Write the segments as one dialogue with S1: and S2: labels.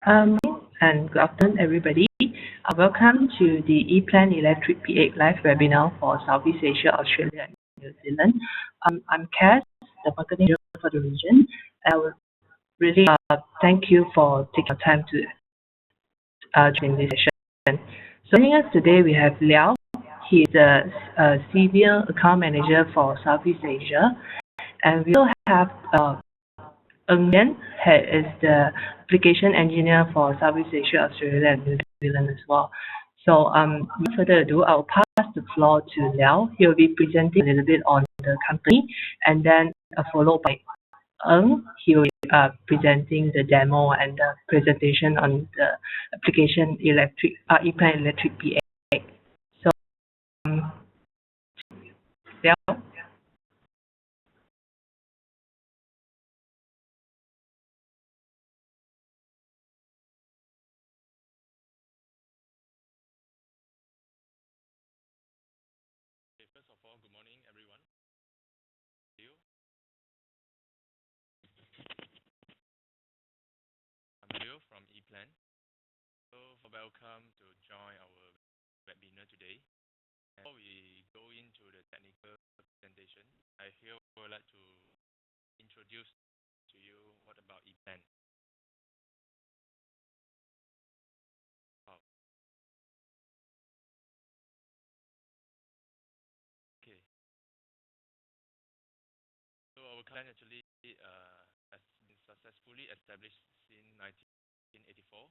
S1: And good afternoon, everybody. Welcome to the EPLAN Electric P8 live webinar for Southeast Asia, Australia, and New Zealand. I'm Cass, the marketing manager for the region. I would really thank you for taking your time to join this session. So joining us today, we have Leow. He's a senior account manager for Southeast Asia. And we also have Seng is the application engineer for Southeast Asia, Australia, and New Zealand as well. So without further ado, I'll pass the floor to Leow. He'll be presenting a little bit on the company, and then followed by He will be presenting the demo and the presentation on the application EPLAN Electric PA. So Leow.
S2: First of all, good morning, everyone. I'm Leo from EPLAN. So, welcome to join our webinar today. And before we go into the technical presentation, I here would like to introduce to you what about EPLAN. Okay. So our client actually has been successfully established since 1984.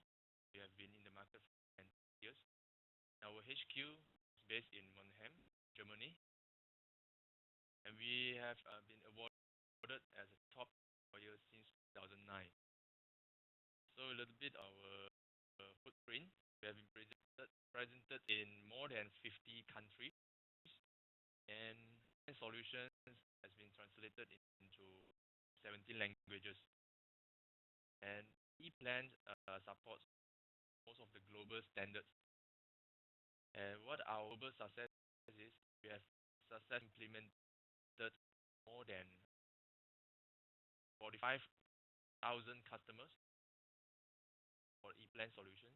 S2: We have been in the market for 10 years. Our HQ is based in Mannheim, Germany, and we have been awarded as a top employer since 2009. So a little bit our footprint. We have been presented in more than 50 countries, and solutions has been translated into 17 languages. And EPLAN supports most of the global standards. And what our global success is, we have successfully implemented more than 45,000 customers for EPLAN solutions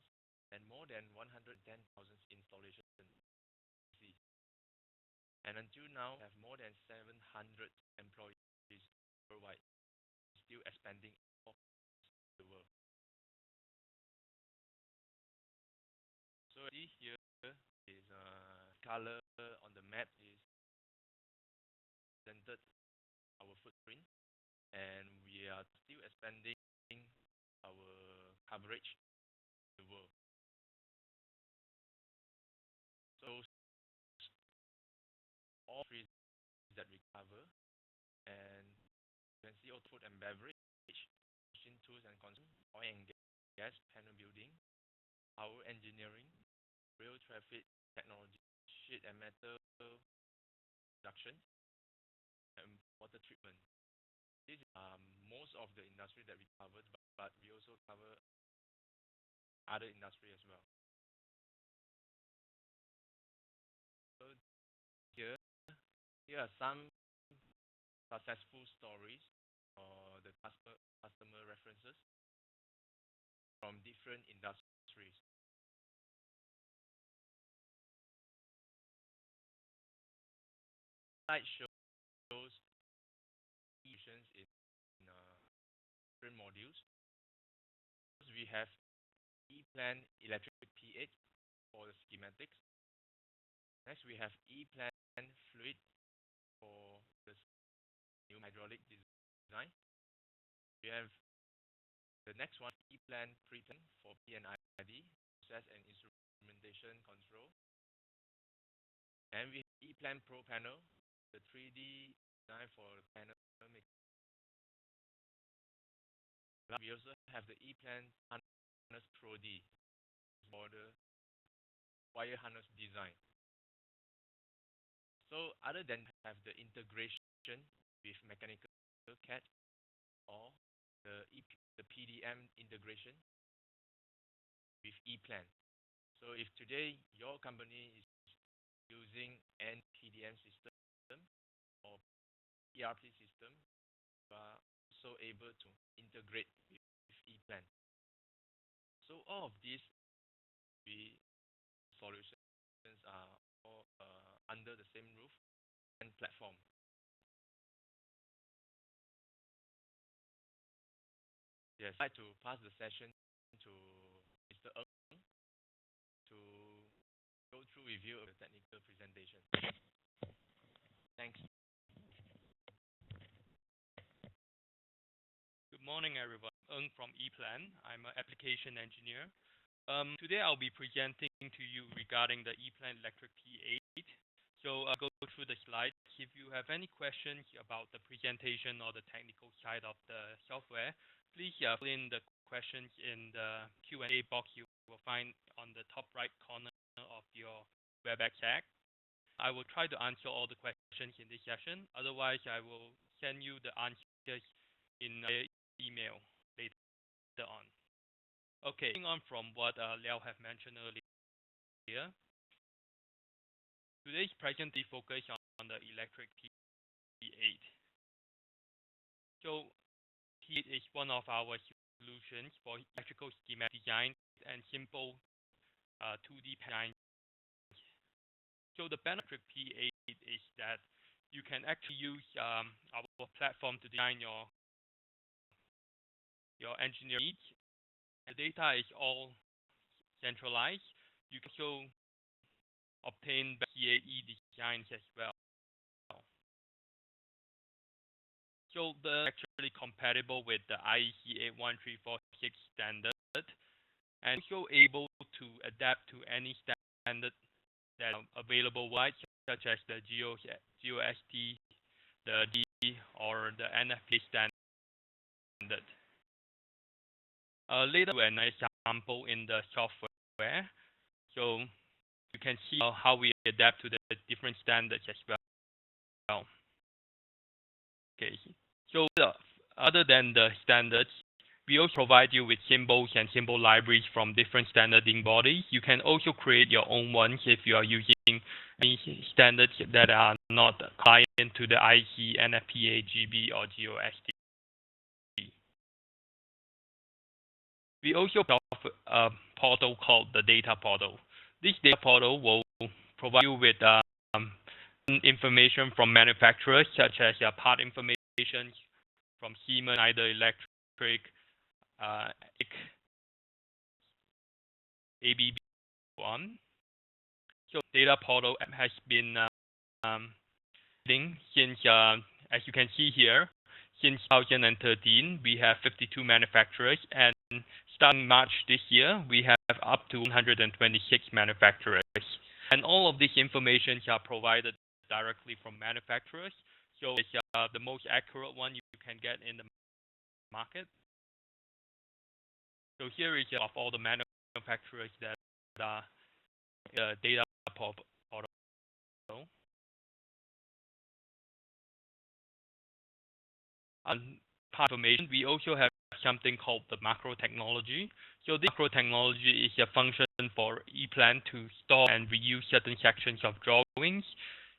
S2: and more than 110,000 installations. And until now, we have more than 700 employees worldwide, still expanding all the world. So here is color on the map is presented our footprint, and we are still expanding our coverage in the world. So all three that we cover, and you can see all food and beverage, machine tools and consumer, oil and gas, panel building, power engineering, rail traffic technology, sheet and metal production, and water treatment. These are most of the industry that we covered, but we also cover other industry as well. So here are some successful stories or the customer references from different industries. Slide shows solutions in different modules. We have EPLAN Electric P8 for the schematics. Next, we have EPLAN Fluid for the new hydraulic design. We have the next one, EPLAN Pre-Plan for P&ID, process and instrumentation control. And we have EPLAN Pro Panel, the 3D design for the panel making. We also have the EPLAN Harness Pro D for the wire harness design. So other than have the integration with mechanical CAD or the PDM integration with EPLAN. So if today your company is using an PDM system or ERP system, you are also able to integrate with EPLAN. of these solutions are all under the same roof and platform. Yes, I'd like to pass the session to Mr. Eng to go through review of the technical presentation. Thanks.
S3: Good morning, everyone. Eng from EPLAN. I'm an application engineer. Today I'll be presenting to you regarding the EPLAN Electric P8. So I'll go through the slides. If you have any questions about the presentation or the technical side of the software, please fill in the questions in the Q&A box you will find on the top right corner of your WebEx app. I will try to answer all the questions in this session. Otherwise, I will send you the answers in email later on. Okay, moving on from what Leow have mentioned earlier. Today's presentation focus on the electric P8. So P8 is one of our solutions for electrical schematic design and simple 2D design. So the benefit of P8 is that you can actually use our platform to design your engineering needs. The data is all centralized. You can also obtain PAE designs as well. So they're actually compatible with the IEC 81346 standard and also able to adapt to any standard that are available wide, such as the GOST, the D, or the NFPA standard. Later, an example in the software, so you can see how we adapt to the different standards as well. Okay, so other than the standards, we also provide you with symbols and symbol libraries from different standarding bodies. You can also create your own ones if you are using any standards that are not client to the IEC, NFPA, GB, or GOST. We also offer a portal called the data portal. This data portal will provide you with information from manufacturers, such as part information from Siemens, Schneider Electric, ABB, one. So data portal has been since, as you can see here, since 2013, we have 52 manufacturers, and starting March this year, we have up to 126 manufacturers. And all of these information are provided directly from manufacturers. So it's the most accurate one you can get in the market. So here is of all the manufacturers that are data portal. Part information, we also have something called the macro technology. So this macro technology is a function for EPLAN to store and reuse certain sections of drawings.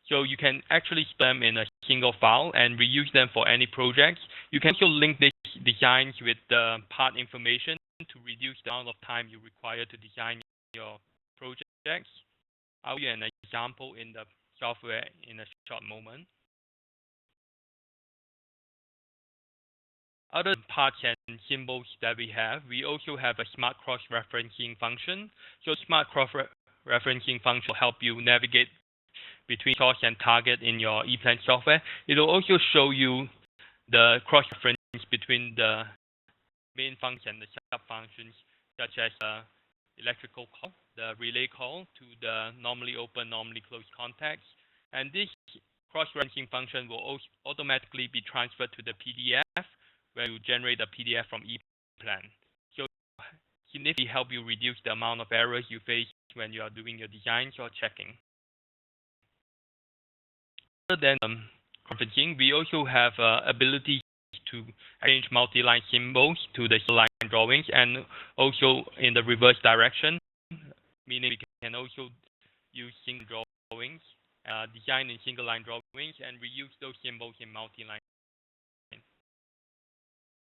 S3: So you can actually store them in a single file and reuse them for any projects. You can also link these designs with the part information to reduce the amount of time you require to design your projects. I'll give you an example in the software in a short moment. Other parts and symbols that we have, we also have a smart cross-referencing function. So smart cross-referencing function will help you navigate between source and target in your EPLAN software. It will also show you the cross-reference between the main function and the sub-functions, such as electrical call, the relay call to the normally open, normally closed contacts. And this cross-referencing function will also automatically be transferred to the PDF when you generate a PDF from EPLAN. So significantly help you reduce the amount of errors you face when you are doing your designs or checking. Other than referencing, we also have ability to arrange multi-line symbols to the line drawings, and also in the reverse direction, meaning we can also use single drawings, design in single line drawings, and reuse those symbols in multi-line.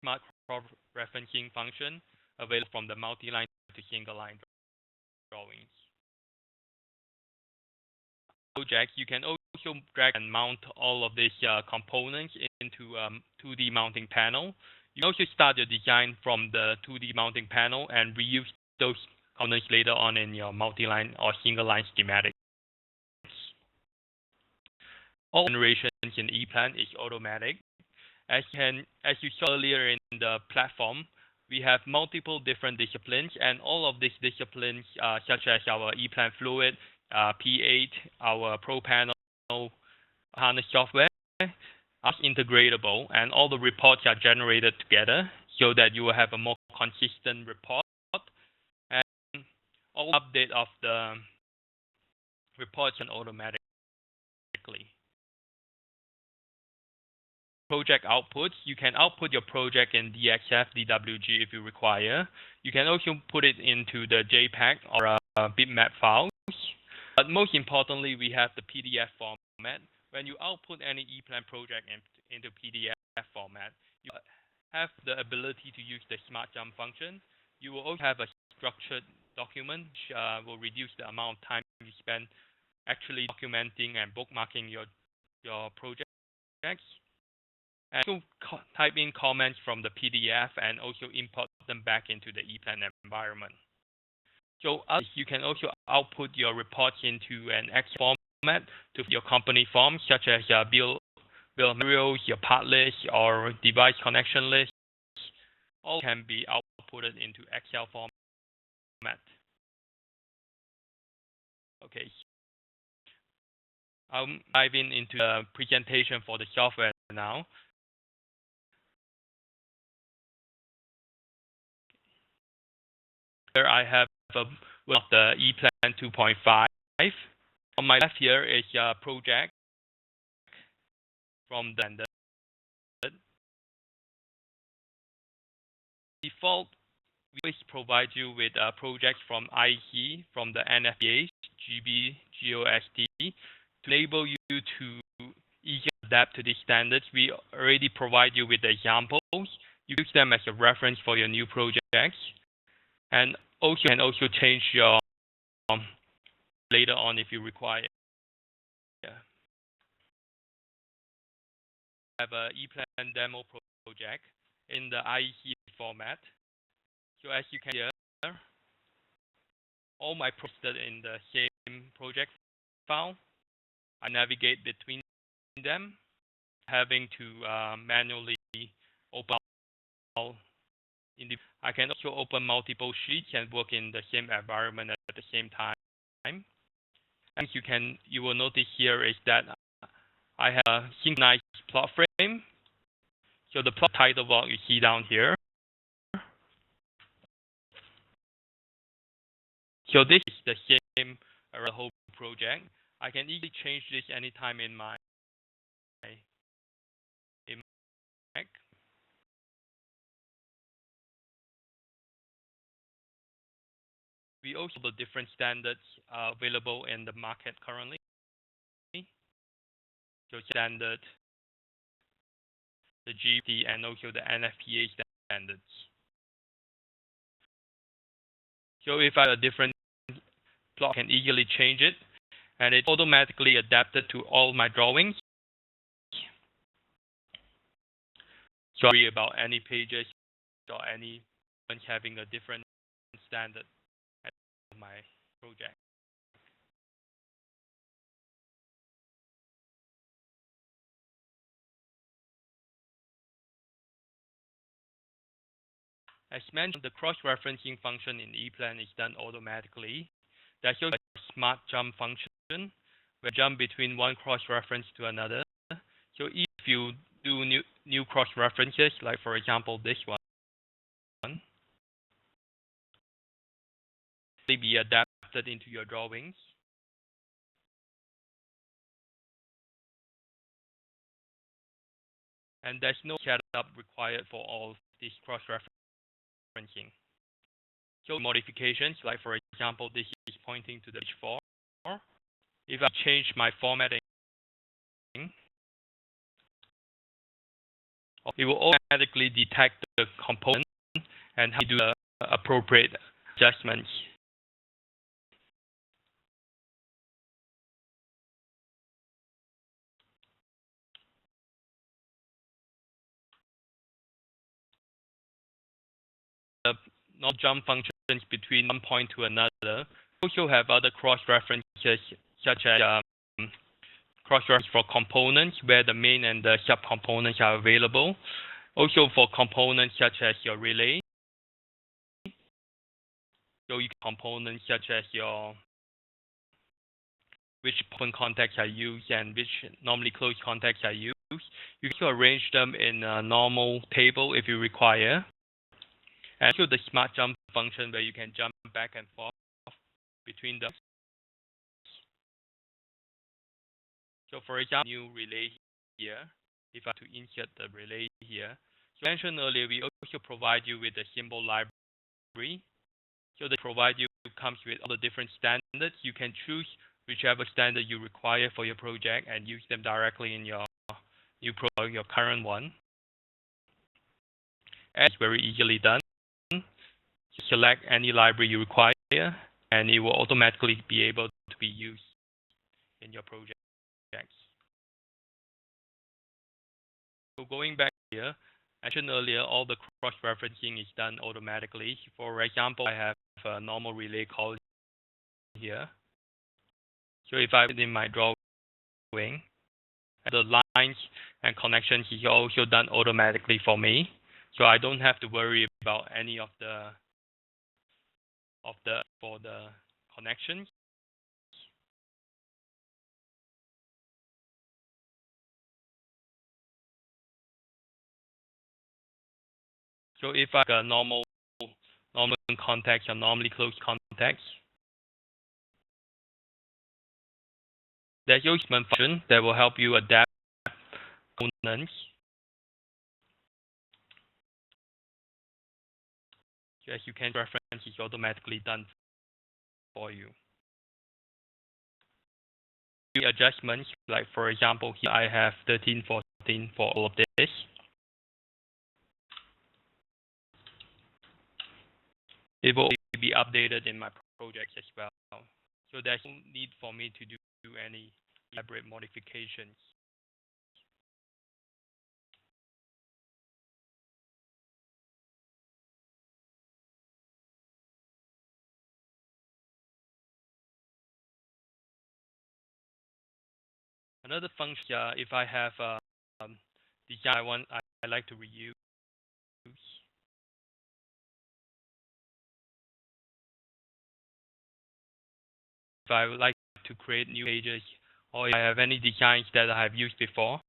S3: Smart cross-referencing function available from the multi-line to to single line drawings. Project, you can also drag and mount all of these components into 2D mounting panel. You also start your design from the 2D mounting panel and reuse those components later on in your multi-line or single-line schematics. All generations in EPLAN is automatic. As you saw earlier in the platform, we have multiple different disciplines, and all of these disciplines, such as our EPLAN Fluid, P8, our Pro Panel harness software, are integratable, and all the reports are generated together so that you will have a more consistent report, and all update of the reports and automatically. Project outputs, you can output your project in DXF, DWG if you require. You can also put it into the JPEG or bitmap files. But most importantly, we have the PDF format. When you output any EPLAN project into PDF format, you have the ability to use the Smart Jump function. You will also have a structured document, which will reduce the amount of time you spend actually documenting and bookmarking your projects. And also type in comments from the PDF and also import them back into the EPLAN environment. So you can also output your reports into an Excel format to your company forms, such as your bill of materials, your part list, or device connection list. All can be outputted into Excel format. Okay. I'll dive into the presentation for the software now. Here I have the EPLAN 2.5. On my left here is a project from the standard. Default, we always provide you with projects from IEC, from the NFPA, GB, GOST, to enable you to easily adapt to these standards. We already provide you with the examples. You use them as a reference for your new projects. And also, you can also change your later on if you require. Yeah. I have an EPLAN demo project in the IEC format. So as you can see here, all my projects are in the same project file. I navigate between them, having to manually open all. I can also open multiple sheets and work in the same environment at the same time. And you will notice here is that I have a synchronized plot frame. So the plot title block you see down here. So this is the same the whole project. I can easily change this anytime in my Mac. We also have the different standards available in the market currently. So standard, the GB, and also the NFPA standards. So if I have a different plot, I can easily change it, and it's automatically adapted to all my drawings. Sorry about any pages or any having a different standard of my project. As mentioned, the cross-referencing function in EPLAN is done automatically. There's also a smart jump function, where jump between one cross-reference to another. So if you do new cross-references, like for example this one, they be adapted into your drawings. And there's no setup required for all these cross-referencing. So modifications, like for example, this is pointing to the page 4. If I change my formatting, it will automatically detect the component and do the appropriate adjustments. Not jump functions between one point to another. We also have other cross-references such as cross-reference for components where the main and the sub-components are available. Also for components such as your relay. So you components such as your which open contacts are used and which normally closed contacts are used. You can arrange them in a normal table if you require. And also the smart jump function where you can jump back and forth between them. So for example, new relay here, if I have to insert the relay here. So I mentioned earlier, we also provide you with a symbol library. So they provide you comes with all the different standards. You can choose whichever standard you require for your project and use them directly in your new project, your current one. And it's very easily done. Select any library you require, and it will automatically be able to be used in your project. So going back here, I mentioned earlier, all the cross-referencing is done automatically. For example, I have a normal relay call here. So if I put in my drawing, the lines and connections is also done automatically for me. So I don't have to worry about any of the for the connections. So if I have a normal contacts or normally closed contacts, there's your adjustment function that will help you adapt components. So as you can reference, it's automatically done for you. Adjustments, like for example, here I have 13, 14 for all of this. It will be updated in my projects as well. So there's no need for me to do any elaborate modifications. Another function, if I have design I like to reuse. If I would like to create new pages, or if I have any designs that I have used before,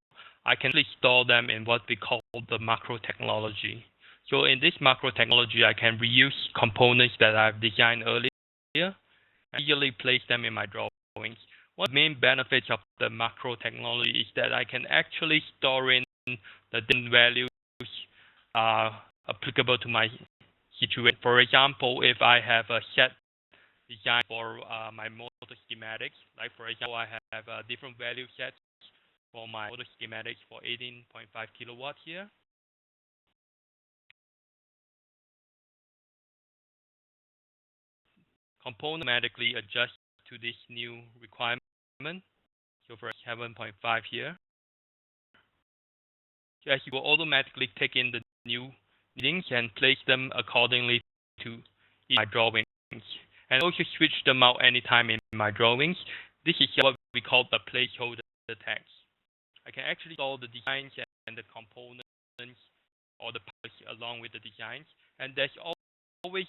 S3: I can store them in what we call the macro technology. So in this macro technology, I can reuse components that I've designed earlier and easily place them in my drawings. One of the main benefits of the macro technology is that I can actually store in the different values applicable to my situation. For example, if I have a set design for my motor schematics, like for example, I have different value sets for my motor schematics for 18.5 kilowatts here. Component automatically adjust to this new requirement. So for 7.5 here. So as you will automatically take in the new readings and place them accordingly to my drawings, and also switch them out anytime in my drawings. This is what we call the placeholder text. I can actually store the designs and the components or the parts along with the designs, and there's always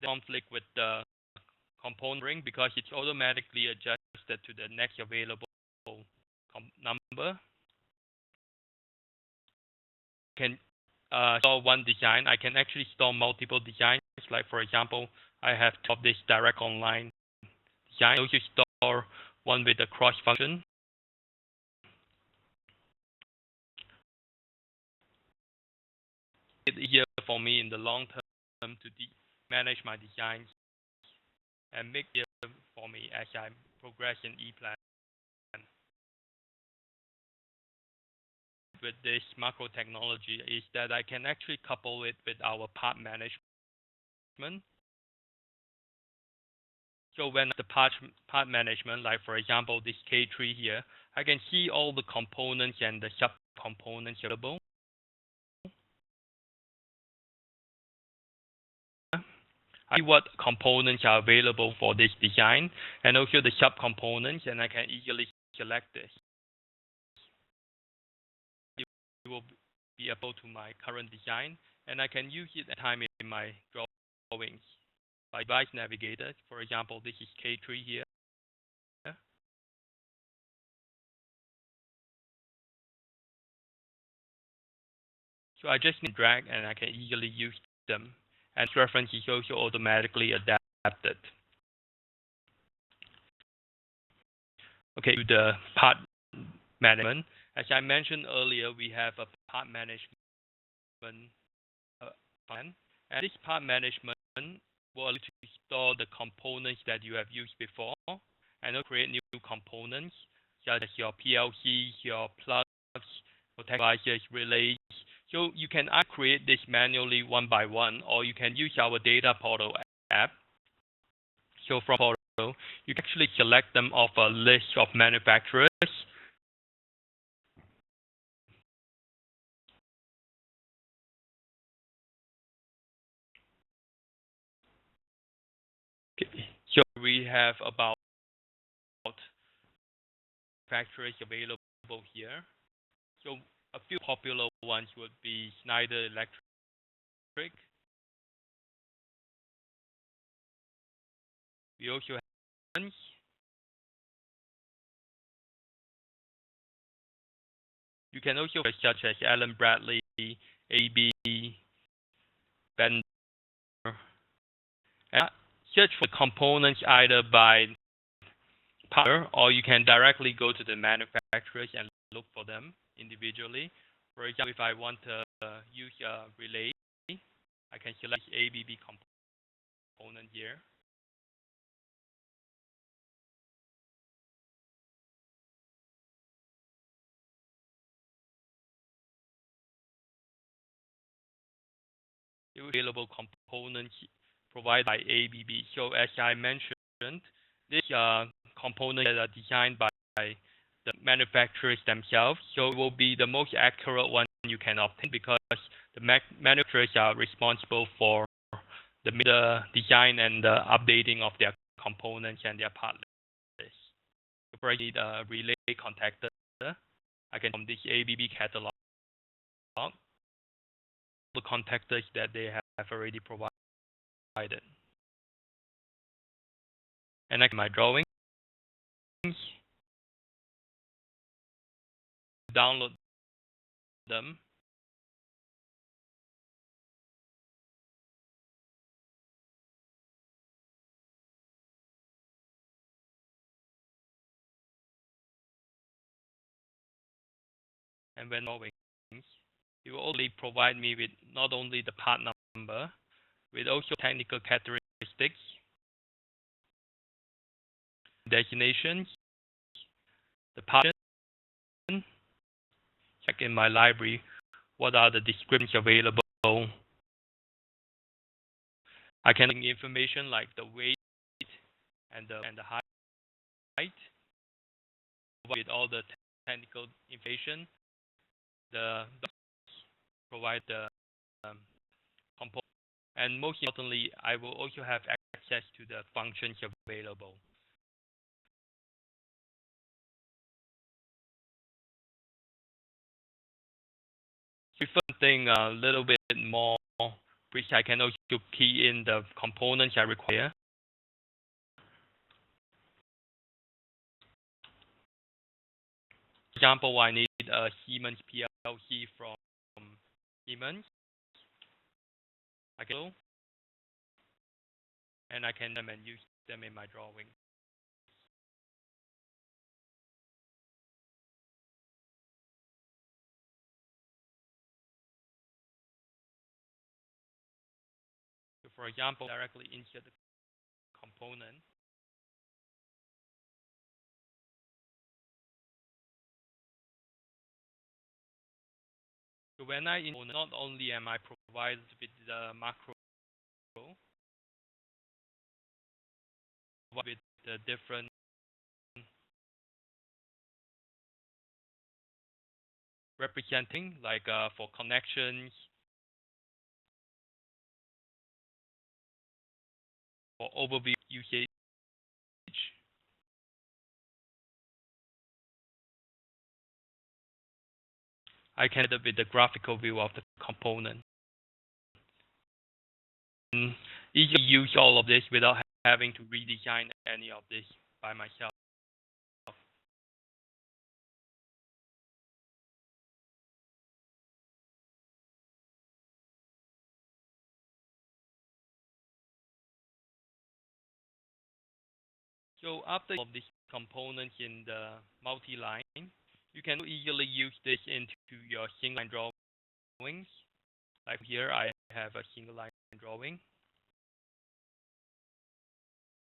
S3: conflict with the component ring because it's automatically adjusted to the next available number. Can store one design. I can actually store multiple designs. Like for example, I have of this direct online design. I also store one with the cross function. It's easier for me in the long term to manage my designs and make it for me as I progress in EPLAN. With this macro technology is that I can actually couple it with our part management. So when the part management, like for example this K3 here, I can see all the components and the sub-components available. I see what components are available for this design and also the sub-components, and I can easily select this. It will be able to my current design, and I can use it at time in my drawings. By device navigator, for example, this is K3 here. So I just need to drag and I can easily use them. And reference is also automatically adapted. Okay, to the part management. As I mentioned earlier, we have a part management plan. And this part management will allow you to store the components that you have used before and create new components such as your PLCs, your plugs, protect devices, relays. So you can either create this manually one by one, or you can use our data portal app. So from portal, you can actually select them off a list of manufacturers. Okay. So we have about manufacturers available here. So a few popular ones would be Schneider Electric. We also have you can also such as Allen Bradley, AB, Bender. And search for components either by partner, or you can directly go to the manufacturers and look for them individually. For example, if I want to use a relay, I can select ABB component here. Available components provided by ABB. So as I mentioned, these components that are designed by the manufacturers themselves. So it will be the most accurate one you can obtain because the manufacturers are responsible for the design and the updating of their components and their part list. So for example, the relay contactor, I can from this ABB catalog the contactors that they have already provided. And I can my drawings, download them. And when drawings, it will only provide me with not only the part number, with also technical characteristics, designations, the part, check in my library, what are the descriptions available. I can get information like the weight and the height, with all the technical information. The provide the component, and most importantly, I will also have access to the functions available. If something a little bit more, which I can also key in the components I require. For example, I need a Siemens PLC from Siemens. I can go and I can use them in my drawing. So for example, directly insert the component. So when I not only am I provided with the macro, with the different representing, like for connections, for overview usage. I can end up with the graphical view of the component. And easily use all of this without having to redesign any of this by myself. So after all of these components in the multi-line, you can easily use this into your single line drawings. Like here, I have a single line drawing.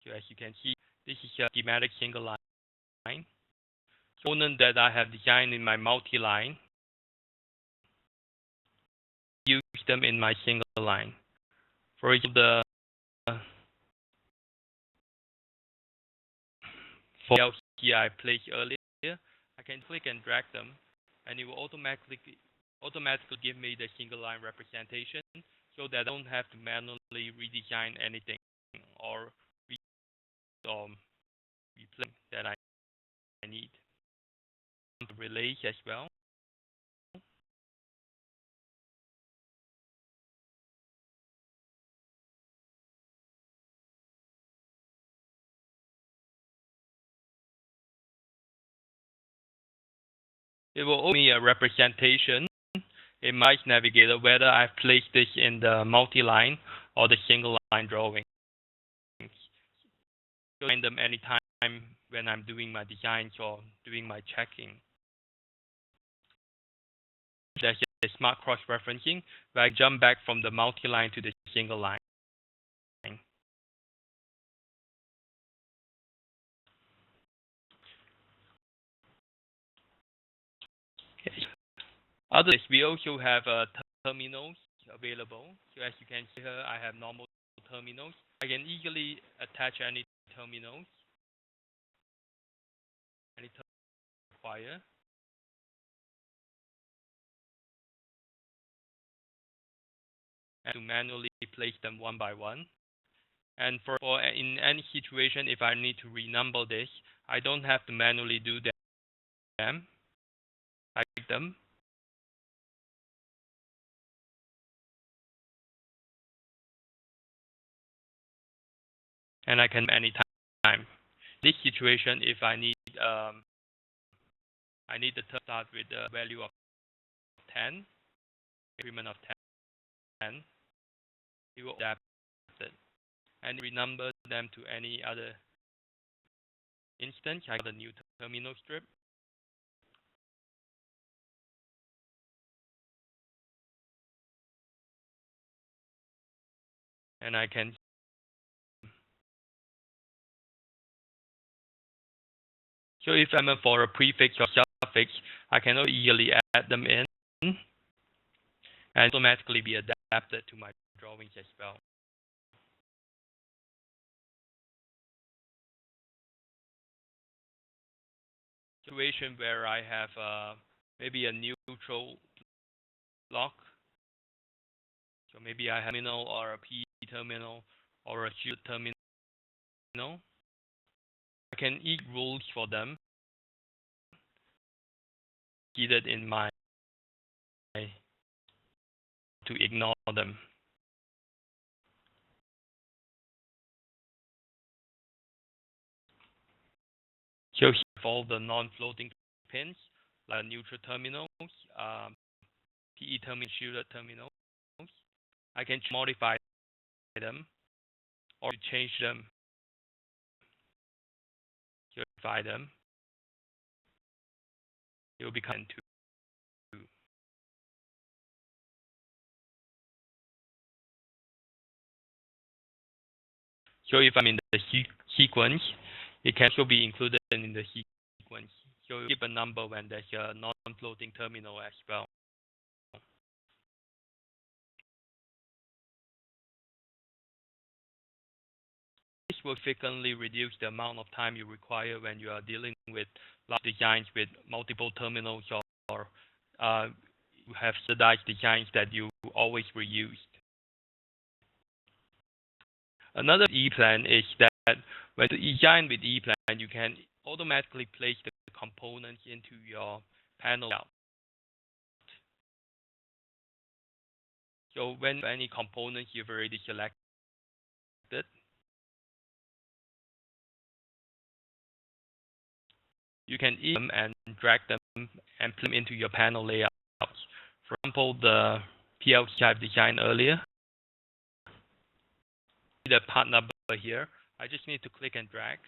S3: So as you can see, this is a schematic single line. Component that I have designed in my multi-line, use them in my single line. For example, for LC I placed earlier, I can click and drag them, and it will automatically give me the single line representation, so that I don't have to manually redesign anything or replace that I need. Relays as well. It will give me a representation in my navigator whether I've placed this in the multi-line or the single line drawing. So find them anytime when I'm doing my designs or doing my checking. There's a smart cross-referencing where I jump back from the multi-line to the single line. Okay. Other than this, we also have terminals available. So as you can see here, I have normal terminals. I can easily attach any terminals, any terminal require. And to manually place them one by one. And for in any situation, if I need to renumber this, I don't have to manually do them. I click them. And I can anytime. This situation, if I need the term start with the value of 10, increment of 10, it will adapt it and renumber them to any other instance. I got a new terminal strip. And I can so if I'm for a prefix or suffix, I can easily add them in and automatically be adapted to my drawings as well. Situation where I have maybe a neutral block. So maybe I have a terminal or a P terminal or a Q terminal. I can eat rules for them, either in my to ignore them. So here for all the non-floating pins, like neutral terminals, PE terminal, shielded terminals, I can modify them or change them, modify them. It will become 2. So if I'm in the sequence, it can also be included in the sequence. So give a number when there's a non-floating terminal as well. This will significantly reduce the amount of time you require when you are dealing with large designs with multiple terminals, or you have standardized designs that you always reuse. Another EPLAN is that when you design with EPLAN, you can automatically place the components into your panel layout. So when any components you've already selected, you can eat them and drag them and put them into your panel layouts. For example, the PLC I've designed earlier, the part number here, I just need to click and drag.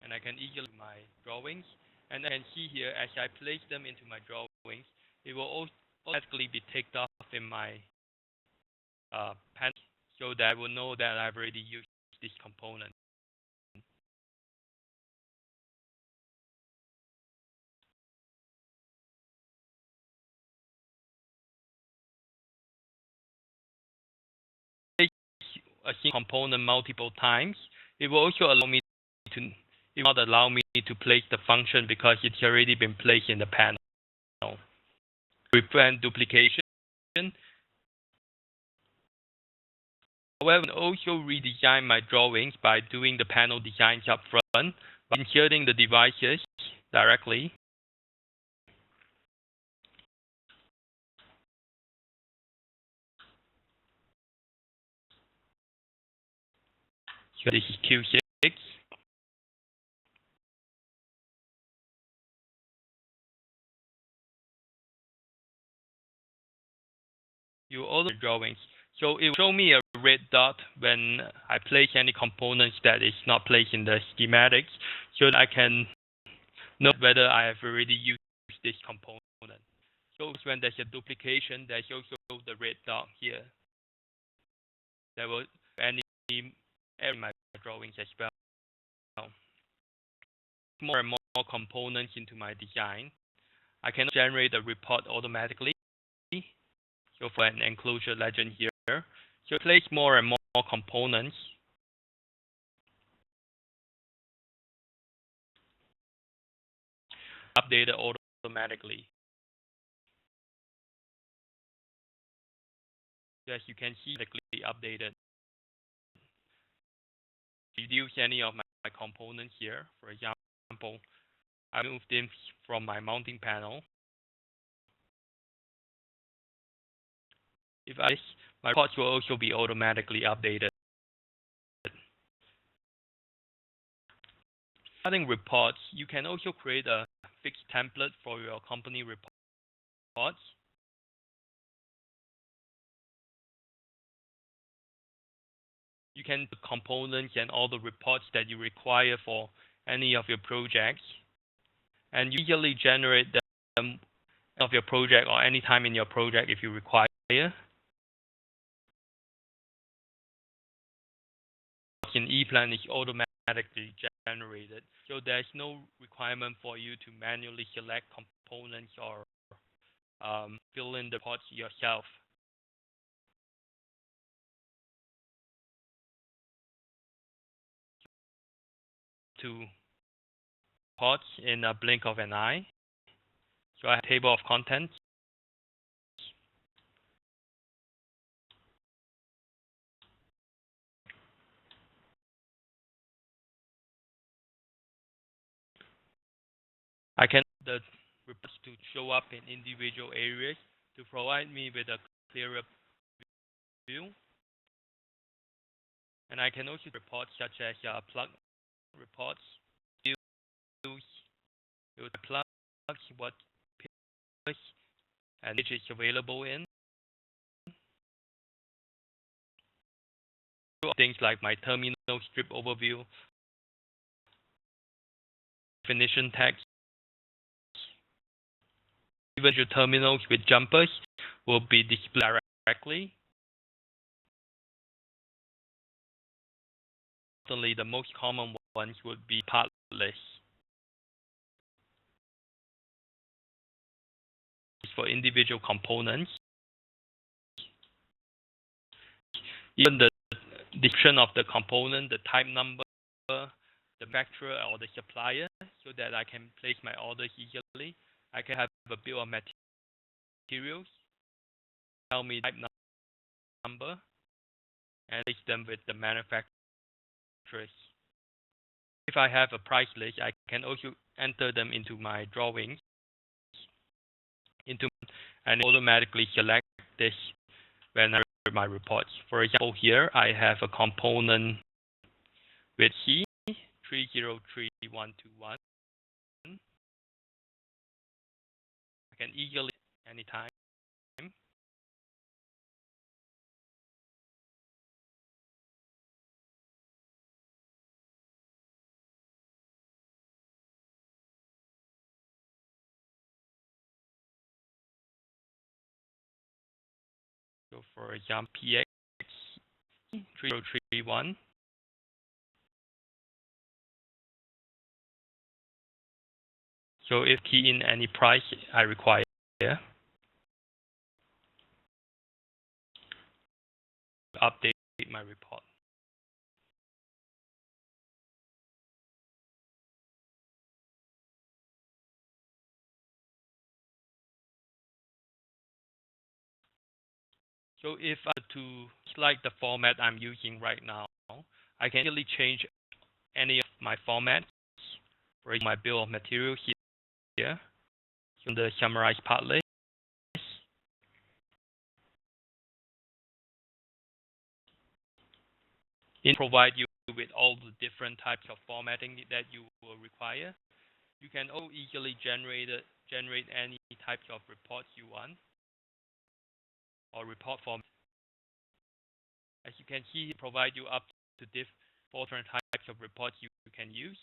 S3: And I can easily my drawings. And I can see here, as I place them into my drawings, it will automatically be ticked off in my panel, so that I will know that I've already used this component. A single component multiple times, it will also allow me to, it will not allow me to place the function because it's already been placed in the panel. Prevent duplication. However, I can also redesign my drawings by doing the panel designs up front, by inserting the devices directly. So this is Q6. You order drawings. So it will show me a red dot when I place any components that is not placed in the schematics, so that I can know whether I have already used this component. So when there's a duplication, there's also the red dot here. There will any error in my drawings as well. More and more components into my design. I can generate a report automatically. So for an enclosure legend here, so place more and more components. Updated automatically. As you can see, updated. Reduce any of my components here. For example, I moved them from my mounting panel. If my reports will also be automatically updated. Regarding reports, you can also create a fixed template for your company reports. You can put components and all the reports that you require for any of your projects, and usually generate them of your project or any time in your project if you require. In EPLAN is automatically generated, so there's no requirement for you to manually select components or fill in the reports yourself. To reports in a blink of an eye. So I have a table of contents. I can the reports to show up in individual areas to provide me with a clearer view. And I can also report such as plug reports, plugs, what and which is available in. Things like my terminal strip overview, definition text. Individual terminals with jumpers will be displayed directly. Certainly, the most common ones would be partless. For individual components. even the description of the component, the type number, the manufacturer or the supplier, so that I can place my orders easily. I can have a bill of materials, tell me type number, and place them with the manufacturers. If I have a price list, I can also enter them into my drawings, and automatically select this when I read my reports. For example, here I have a component with Chee 303121. I can easily anytime. So for example, PX 3031. So if key in any price I require, update my report. So if I to select the format I'm using right now, I can easily change any of my formats. For example, my bill of materials here, on the summarized part list. It provides you with all the different types of formatting that you will require. You can also easily generate any types of reports you want, or report format. As you can see, it provides you up to 4 different types of reports you can use.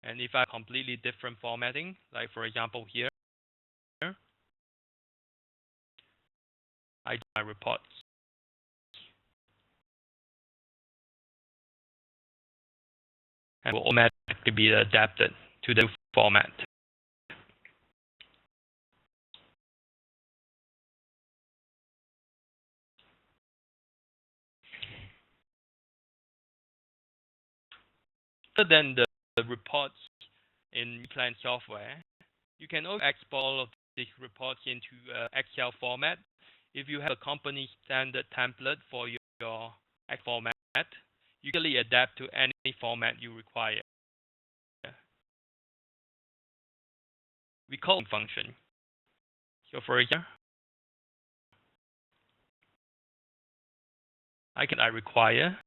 S3: And if I completely different formatting, like for example here, I do my reports. And will automatically be adapted to the format. Other than the reports in EPLAN software, you can also export all of these reports into Excel format. If you have a company standard template for your Excel format, you can adapt to any format you require. We call function. So for example, I require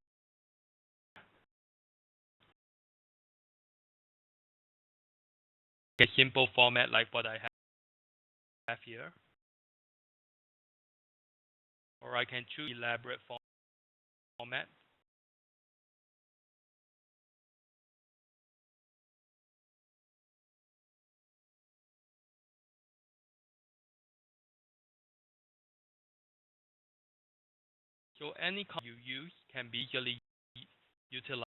S3: a simple format like what I have here, or I can choose elaborate format. So any you use can be easily utilized.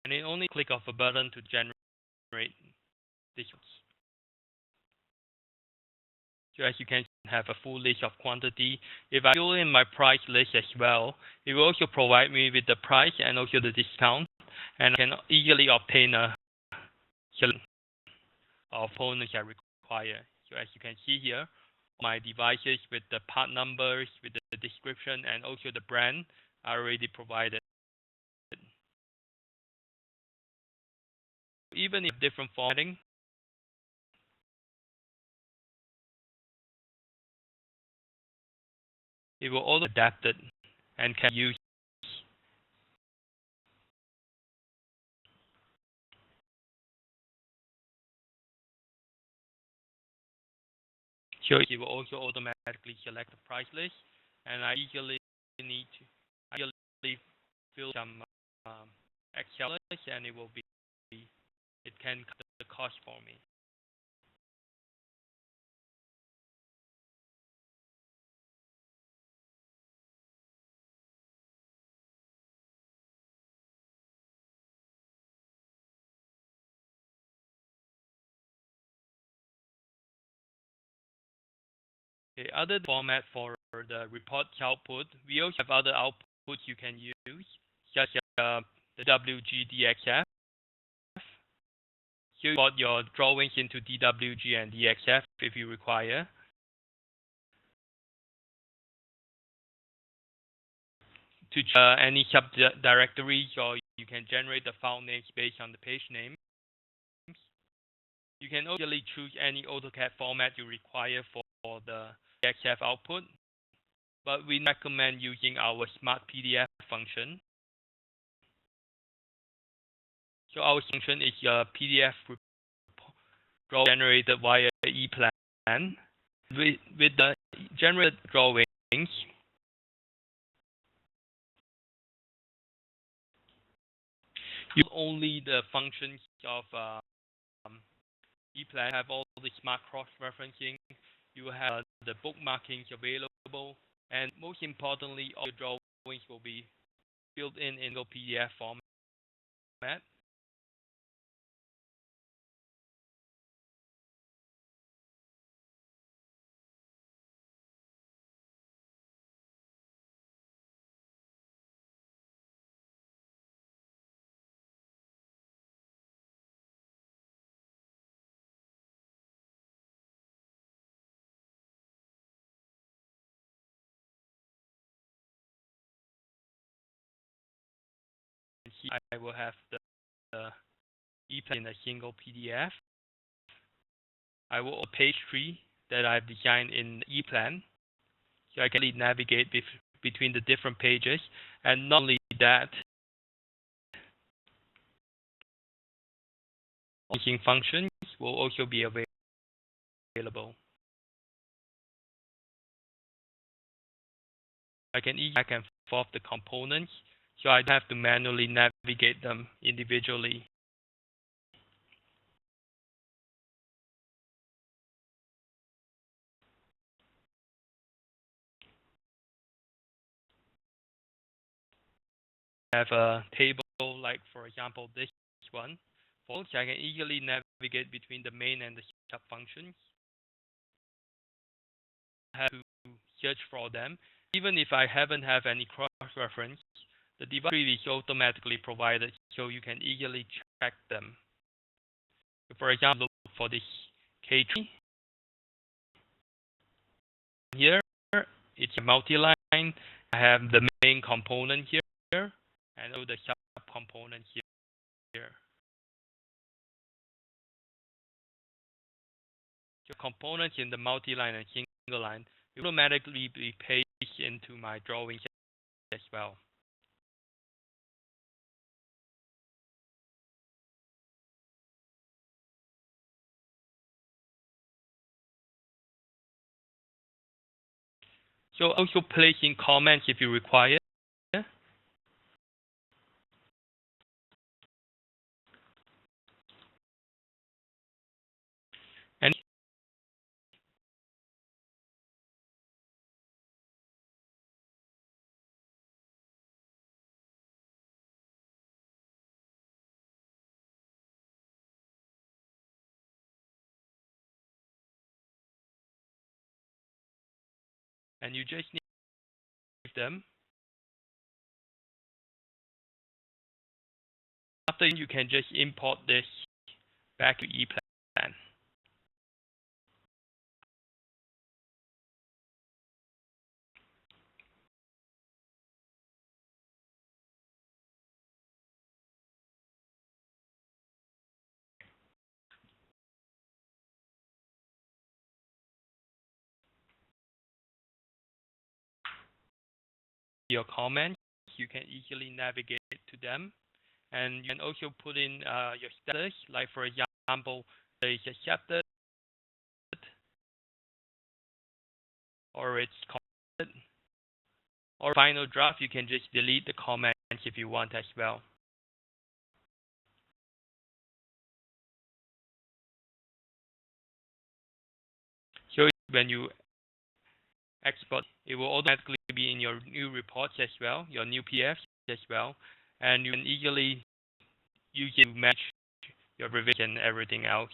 S3: And it only click of a button to generate this. So as you can have a full list of quantity. If I fill in my price list as well, it will also provide me with the price and also the discount, and I can easily obtain a selection of components I require. So as you can see here, my devices with the part numbers, with the description, and also the brand are already provided. Even if different formatting, it will auto adapt it and can use. So it will also automatically select the price list, and I easily fill some Excel list, and it can cut the cost for me. Okay, other format for the report output, we also have other outputs you can use, such as the WG-DXF. You import your drawings into DWG and DXF if you require. To any subdirectories, or you can generate the file names based on the page name. You can also choose any AutoCAD format you require for the DXF output, but we recommend using our Smart PDF function. So our function is a PDF drawing generated via EPLAN. With the generated drawings, you only the functions of EPLAN have all the smart cross-referencing. You have the bookmarkings available, and most importantly, all the drawings will be built in the PDF format. Here I will have the EPLAN in a single PDF. I will open page 3 that I've designed in EPLAN, so I can navigate between the different pages. And not only that, functions will also be available. I can easily back and forth the components, so I don't have to manually navigate them individually. I have a table like, for example, this one. So I can easily navigate between the main and the sub functions. I have to search for them. Even if I haven't have any cross-reference, the device tree is automatically provided, so you can easily track them. For example, for this K tree, here it's a multi-line. I have the main component here, and all the sub-components here. So components in the multi-line and single line will automatically be pasted into my drawings as well. So also placing comments if you require. And you just need them. After you can just import this back to EPLAN. Your comments, you can easily navigate to them, and you can also put in your status, like for example, there is accepted or it's completed, or final draft. You can just delete the comments if you want as well. So when you export, it will automatically be in your new reports as well, your new PDFs as well, and you can easily use it to match your revision and everything else.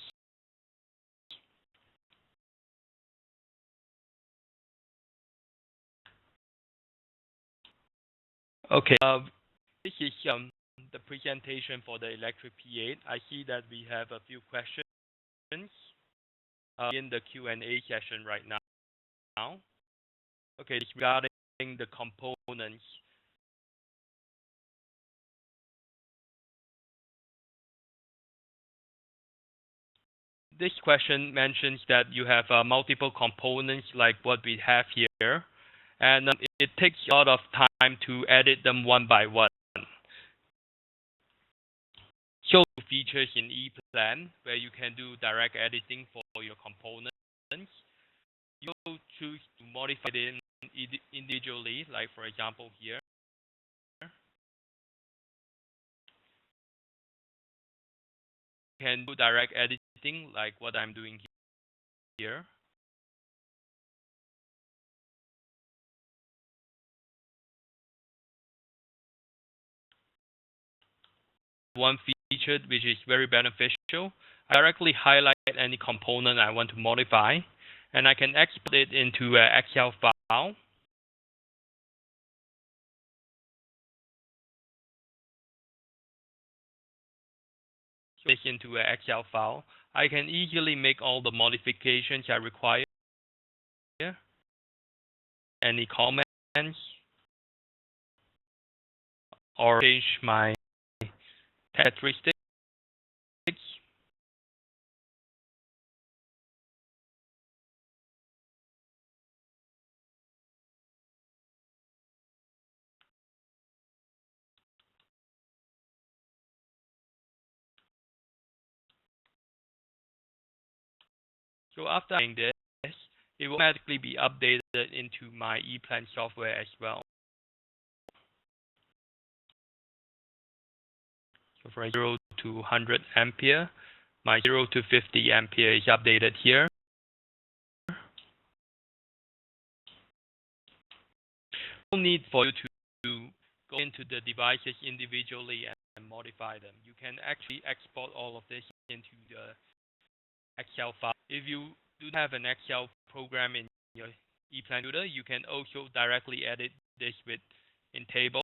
S3: Okay, this is the presentation for the electric P8. I see that we have a few questions in the Q&A session right now. Okay, it's regarding the components. This question mentions that you have multiple components like what we have here, and it takes a lot of time to edit them one by one. Show features in EPLAN where you can do direct editing for your components. You choose to modify them individually, like for example here. You can do direct editing like what I'm doing here. One feature which is very beneficial, I directly highlight any component I want to modify, and I can export it into an Excel file. This into an Excel file. I can easily make all the modifications I require. Any comments or change my characteristics. So after doing this, it will automatically be updated into my EPLAN software as well. So from 0 to 100 ampere, my 0 to 50 ampere is updated here. No need for you to go into the devices individually and modify them. You can actually export all of this into the Excel file. If you do have an Excel program in your EPLAN Tutor, you can also directly edit this in table.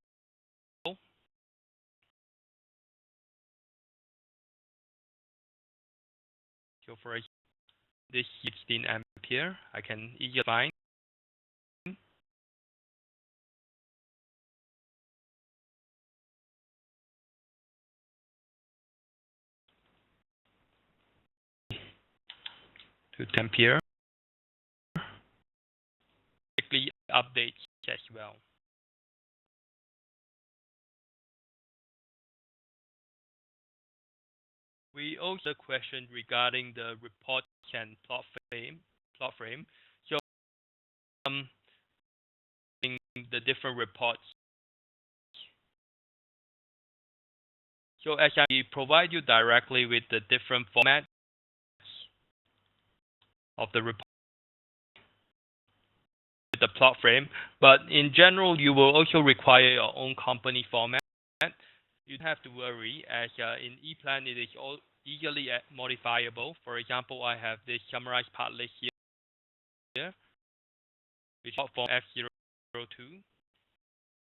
S3: So for this 16 ampere, I can easily find. To 10 ampere. Quickly updates as well. We also questioned regarding the reports and plot frame. So the different reports. So as I provide you directly with the different formats of the report with the plot frame, but in general you will also require your own company format. You don't have to worry, as in EPLAN it is all easily modifiable. For example, I have this summarized part list here, which is form F02.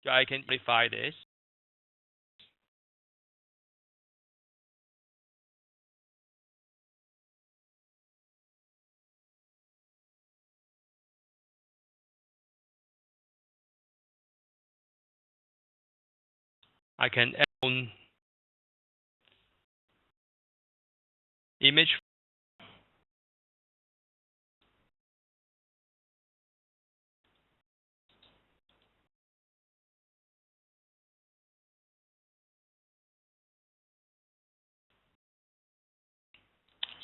S3: So I can modify this. I can add on image.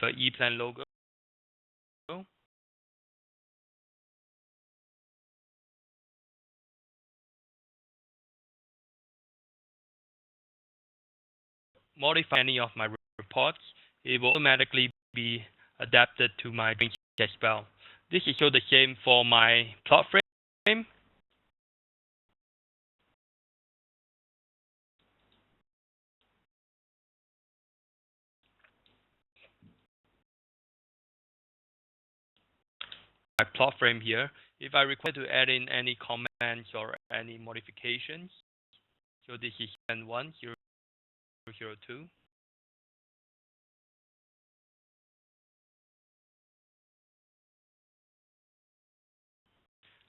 S3: So EPLAN logo. Modify any of my reports, it will automatically be adapted to my drawings as well. This is also the same for my plot frame. My plot frame here, if I require to add in any comments or any modifications, So this is N10002.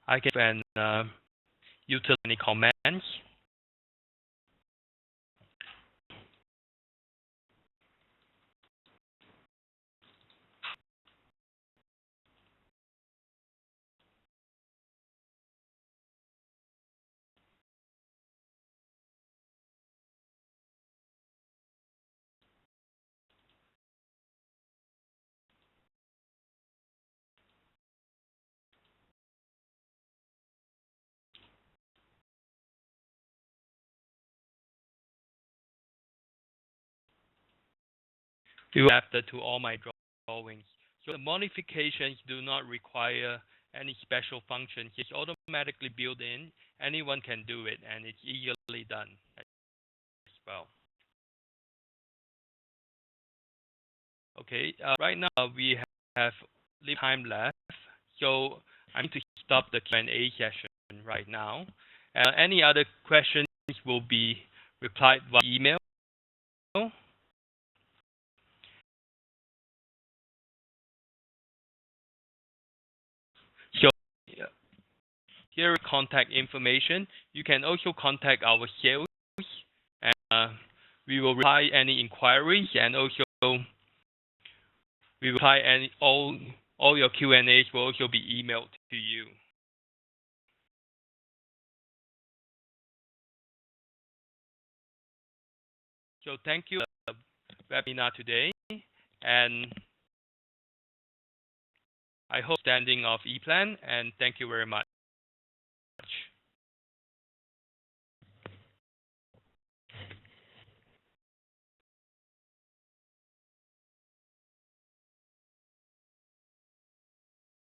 S3: I can utilize any commands. We will adapt that to all my drawings. So the modifications do not require any special functions. It's automatically built in. Anyone can do it, and it's easily done as well. Okay, right now we have little time left, so I need to stop the Q&A session right now. Any other questions will be replied via email. So here is contact information. You can also contact our sales, and we will reply any inquiries, and also we will reply any all your Q&As will also be emailed to you. So thank you for the webinar today, and I hope understanding of EPLAN, and thank you very much.